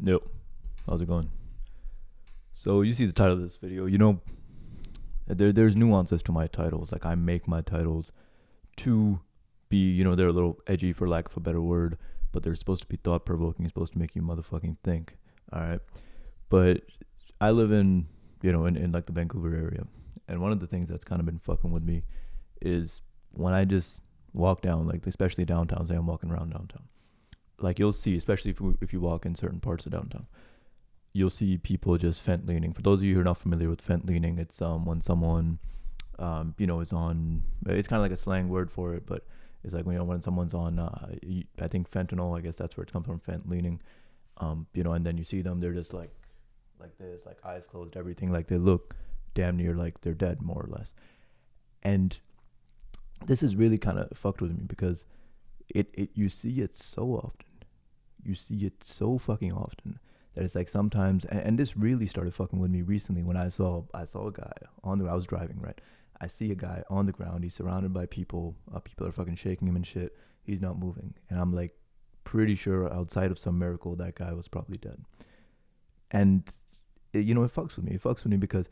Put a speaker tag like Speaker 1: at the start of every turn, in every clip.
Speaker 1: Yep. How's it going? So you see the title of this video. There's nuances to my titles. Like I make my titles to be, they're a little edgy for lack of a better word, but they're supposed to be thought provoking, supposed to make you motherfucking think. All right. But I live in like the Vancouver area. And one of the things that's kind of been fucking with me is when I just walk down, like especially downtown, say I'm walking around downtown. Like you'll see, especially if you walk in certain parts of downtown, you'll see people just fent leaning. For those of you who are not familiar with fent leaning, it's when someone, is on. It's kind of like a slang word for it, but it's like when someone's on. I think fentanyl. I guess that's where it comes from. Fent leaning. And then you see them. They're just like this, like eyes closed, everything. Like they look damn near like they're dead, more or less. And this is really kind of fucked with me because it you see it so often. You see it so fucking often that it's like sometimes, and this really started fucking with me recently when I saw a guy I was driving, right? I see a guy on the ground. He's surrounded by people. People are fucking shaking him and shit. He's not moving, and I'm like pretty sure outside of some miracle that guy was probably dead. And it fucks with me. It fucks with me because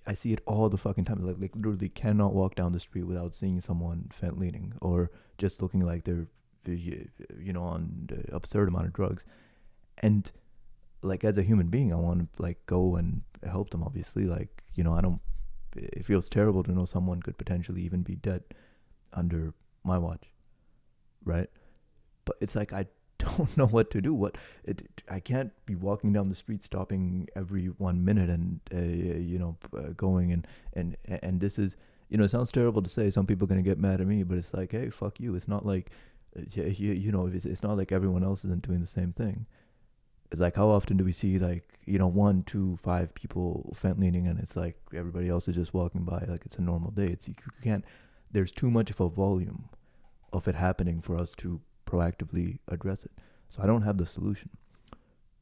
Speaker 1: I see it all the fucking time. Like literally cannot walk down the street without seeing someone fent leaning or just looking like they're on the absurd amount of drugs. And like as a human being, I want to like go and help them. Obviously, like I don't. It feels terrible to know someone could potentially even be dead under my watch, right? But it's like I don't know what to do. I can't be walking down the street, stopping every 1 minute, and going and this is it sounds terrible to say. Some people are gonna get mad at me, but it's like, hey, fuck you. It's not like it's not like everyone else isn't doing the same thing. It's like, how often do we see like 1, 2, 5 people fent leaning, and it's like everybody else is just walking by like it's a normal day. You can't. There's too much of a volume of it happening for us to proactively address it. So I don't have the solution,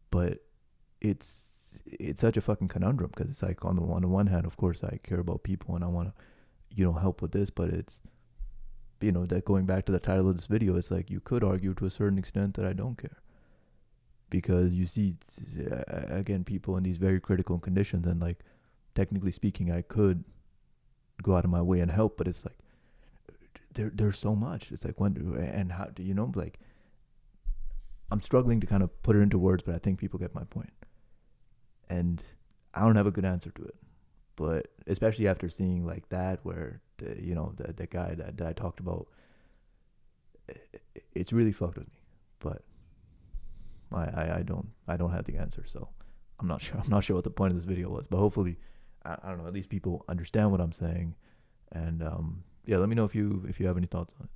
Speaker 1: but it's such a fucking conundrum because it's like on the one hand, of course, I care about people and I want to help with this, but it's that going back to the title of this video, it's like you could argue to a certain extent that I don't care. Because you see, again, people in these very critical conditions, and like, technically speaking, I could go out of my way and help, but it's like, there's so much. It's like, when and how do like, I'm struggling to kind of put it into words, but I think people get my point. And I don't have a good answer to it, but especially after seeing like that, where the guy that I talked about, it's really fucked with me, but. I don't have the answer, so I'm not sure what the point of this video was, but hopefully I don't know, at least people understand what I'm saying. And let me know if you have any thoughts on it.